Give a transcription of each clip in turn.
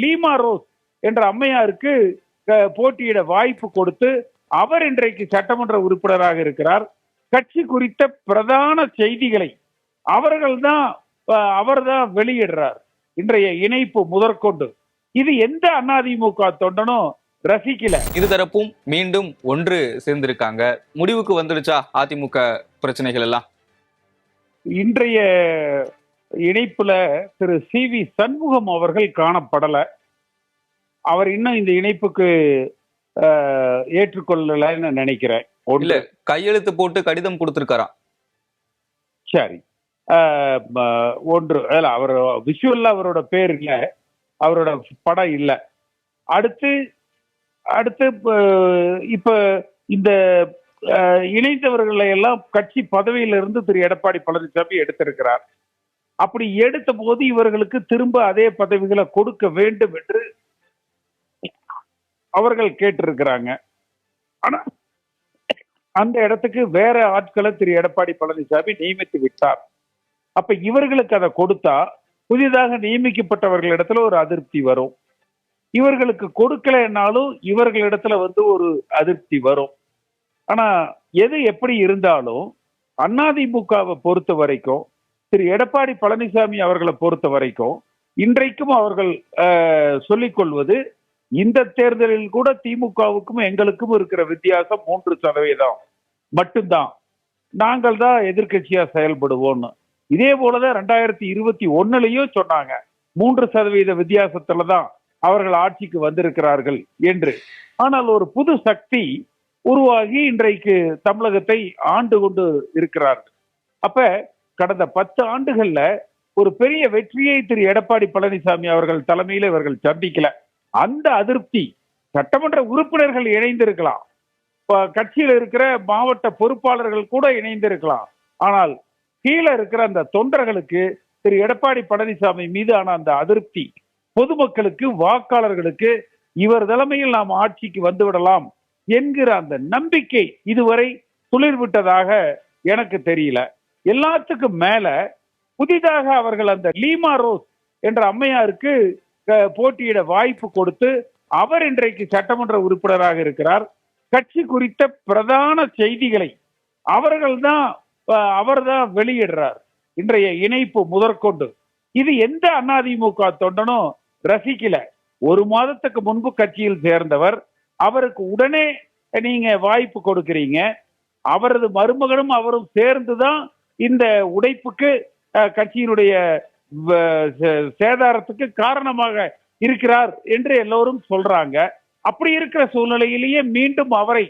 Lima rose என்ற அம்மையாருக்கு போட்டியிட வாய்ப்பு கொடுத்து அவர் இன்றைக்கு சட்டமன்ற உறுப்பினராக இருக்கிறார். கட்சி குறித்த பிரதான செய்திகளை அவர்தான் வெளியிடுறார். இன்றைய இணைப்பு முதற்கொண்டு இது எந்த அதிமுக தொண்டனும் ரசிக்கல. இருதரப்பும் மீண்டும் ஒன்று சேர்ந்திருக்காங்க. முடிவுக்கு வந்துடுச்சா அதிமுக பிரச்சனைகள் எல்லாம்? இன்றைய இணைப்புல திரு சி.வி. சண்முகம் அவர்கள் காணப்படல. அவர் இன்னும் இந்த இணைப்புக்கு ஏற்றுக்கொள்ளலன்னு நினைக்கிறேன். இல்ல, கையெழுத்து போட்டு கடிதம் கொடுத்திருக்காராம். சரி, ஒன்று அவர் விஷுவல்ல அவரோட பேர் இல்ல, அவரோட படம் இல்ல. அடுத்து இப்ப இந்த இணைந்தவர்களை எல்லாம் கட்சி பதவியிலிருந்து திரு எடப்பாடி பழனிசாமி எடுத்திருக்கிறார். அப்படி எடுத்த போது இவர்களுக்கு திரும்ப அதே பதவிகளை கொடுக்க வேண்டும் என்று அவர்கள் கேட்டிருக்கிறாங்க. ஆனா அந்த இடத்துக்கு வேற ஆட்களை திரு எடப்பாடி பழனிசாமி நியமித்து விட்டார். அப்ப இவர்களுக்கு அதை கொடுத்தா புதிதாக நியமிக்கப்பட்டவர்களிடத்துல ஒரு அதிருப்தி வரும். இவர்களுக்கு கொடுக்கலைன்னாலும் இவர்களிடத்துல ஒரு அதிருப்தி வரும். ஆனா எது எப்படி இருந்தாலும் அதிமுகவை பொறுத்த வரைக்கும், திரு எடப்பாடி பழனிசாமி அவர்களை பொறுத்த வரைக்கும் இன்றைக்கும் அவர்கள் சொல்லிக் கொள்வது, இந்த தேர்தலில் கூட திமுகவுக்கும் எங்களுக்கும் இருக்கிற வித்தியாசம் 3% மட்டும்தான், நாங்கள் தான் எதிர்கட்சியா செயல்படுவோம்னு. இதே போலதான் 2021 சொன்னாங்க, 3% வித்தியாசத்துலதான் அவர்கள் ஆட்சிக்கு வந்திருக்கிறார்கள் என்று. ஆனால் ஒரு புது சக்தி உருவாகி இன்றைக்கு தமிழகத்தை ஆண்டு கொண்டு இருக்கிறார்கள். அப்ப கடந்த 10 ஆண்டுகள்ல ஒரு பெரிய வெற்றியை திரு எடப்பாடி பழனிசாமி அவர்கள் தலைமையில இவர்கள் சந்திக்கல. அந்த அதிருப்தி சட்டமன்ற உறுப்பினர்கள் இணைந்திருக்கலாம், கட்சியில் இருக்கிற மாவட்ட பொறுப்பாளர்கள் கூட இணைந்திருக்கலாம். ஆனால் கீழே இருக்கிற அந்த தொண்டர்களுக்கு திரு எடப்பாடி பழனிசாமி மீது ஆன அந்த அதிருப்தி, பொதுமக்களுக்கு வாக்காளர்களுக்கு இவர் தலைமையில் நாம் ஆட்சிக்கு வந்துவிடலாம் என்கிற அந்த நம்பிக்கை இதுவரை துளிர்விட்டதாக எனக்கு தெரியல. எல்லாத்துக்கும் மேல புதிதாக அவர்கள் அந்த லீமா ரோஸ் என்ற அம்மையாருக்கு போட்டியிட வாய்ப்பு கொடுத்து அவர் இன்றைக்கு சட்டமன்ற உறுப்பினராக இருக்கிறார். கட்சி குறித்த பிரதான செய்திகளை அவர்தான் வெளியிடுறார். இன்றைய இணைப்பு முதற்கொண்டு இது எந்த அதிமுக தொண்டனும் ரசிக்கல. ஒரு மாதத்துக்கு முன்பு கட்சியில் சேர்ந்தவர், அவருக்கு உடனே நீங்க வாய்ப்பு கொடுக்கிறீங்க. அவரது மருமகனும் அவரும் சேர்ந்துதான் இந்த உடைப்புக்கு, கட்சியினுடைய சேதாரத்துக்கு காரணமாக இருக்கிறார் என்று எல்லோரும் சொல்றாங்க. அப்படி இருக்கிற சூழ்நிலையிலேயே மீண்டும் அவரை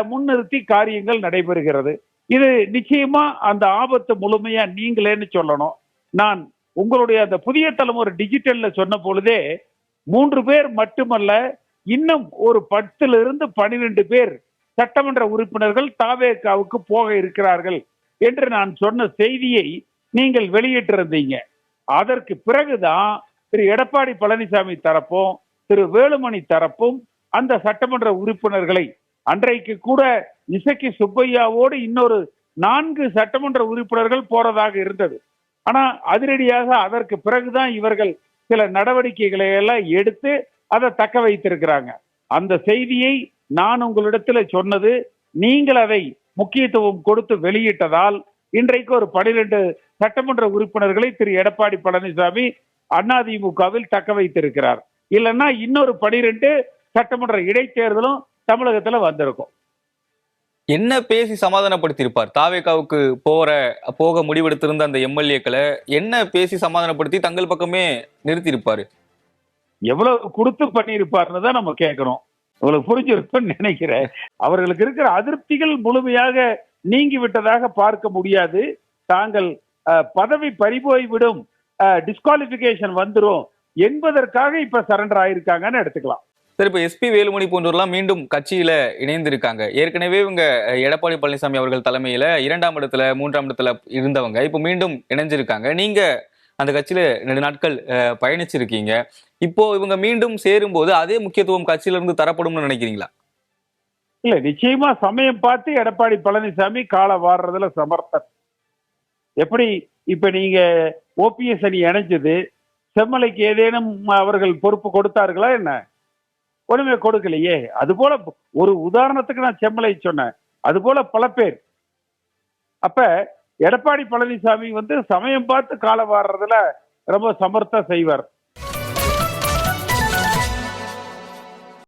முன்னிறுத்தி காரியங்கள் நடைபெறுகிறது. இது நிச்சயமா அந்த ஆபத்து முழுமையா நீங்களேன்னு சொல்லணும். நான் உங்களுடைய அந்த புதிய தலைமுறை டிஜிட்டல்ல சொன்ன பொழுதே 3 பேர் மட்டுமல்ல, இன்னும் ஒரு 10 to 12 பேர் சட்டமன்ற உறுப்பினர்கள் தாவேகாவுக்கு போக இருக்கிறார்கள் என்று நான் சொன்ன செய்தியை நீங்கள் வெளியிட்டிருந்தீங்க. அதற்கு பிறகுதான் திரு எடப்பாடி பழனிசாமி தரப்பும் திரு வேலுமணி தரப்பும் அந்த சட்டமன்ற உறுப்பினர்களை, அன்றைக்கு கூட இசக்கி சுப்பையாவோடு இன்னொரு 4 சட்டமன்ற உறுப்பினர்கள் போறதாக இருந்தது. ஆனா அதிரடியாக அதற்கு பிறகுதான் இவர்கள் சில நடவடிக்கைகளை எல்லாம் எடுத்து அதை தக்க வைத்திருக்கிறாங்க. அந்த செய்தியை நான் உங்களிடத்துல சொன்னது, நீங்கள் அதை முக்கியத்துவம் கொடுத்து வெளியிட்டதால் இன்றைக்கு ஒரு 12 சட்டமன்ற உறுப்பினர்களை திரு எடப்பாடி பழனிசாமி அதிமுகவில் தக்க வைத்திருக்கிறார். இல்லைன்னா இன்னொரு 12 சட்டமன்ற இடைத்தேர்தலும் தமிழகத்துல வந்திருக்கும். என்ன பேசி சமாதானப்படுத்தி இருப்பார்? தாவேகாவுக்கு போக முடிவெடுத்திருந்த அந்த எம்எல்ஏக்களை என்ன பேசி சமாதானப்படுத்தி தங்கள் பக்கமே நிறுத்தி இருப்பாரு? எவ்வளவு கொடுத்து பண்ணியிருப்பாருன்னு தான் நம்ம கேட்கிறோம். உங்களுக்கு புரிஞ்சிருக்குன்னு நினைக்கிறேன். அவர்களுக்கு இருக்கிற அதிருப்திகள் முழுமையாக நீங்கி விட்டதாக பார்க்க முடியாது. தாங்கள் பதவி பறிபோய்விடும், டிஸ்குவாலிபிகேஷன் வந்துரும் என்பதற்காக இப்ப சரண்டர் ஆயிருக்காங்கன்னு எடுத்துக்கலாம். சரி, இப்ப எஸ்பி வேலுமணி போன்றவர்கள்லாம் மீண்டும் கட்சியில இணைந்திருக்காங்க. ஏற்கனவே இவங்க எடப்பாடி பழனிசாமி அவர்கள் தலைமையில 2ஆம் இடத்துல 3ஆம் இடத்துல இருந்தவங்க இப்ப மீண்டும் இணைஞ்சிருக்காங்க. நீங்க அந்த கட்சியில 2 நாட்கள் பயணிச்சிருக்கீங்க. இப்போ இவங்க மீண்டும் சேரும் போது அதே முக்கியத்துவம் கட்சியில இருந்து தரப்படும்னு நினைக்கிறீங்களா? இல்ல, நிச்சயமா சமயம் பார்த்து எடப்பாடி பழனிசாமி கால வாடுறதுல சமர்த்தன். எப்படி இப்ப நீங்க ஓபிஎஸ் அணி இணைஞ்சது, செம்மலைக்கு ஏதேனும் அவர்கள் பொறுப்பு கொடுத்தார்களா என்ன? ஒண்ணுமே கொடுக்கலையே. அது போல ஒரு உதாரணத்துக்கு நான் செம்மலை சொன்னேன். அது போல பல பேர். அப்ப எடப்பாடி பழனிசாமி வந்து சமயம் பார்த்து காலம் வாடுறதுல ரொம்ப சமர்த்தா செய்வார்.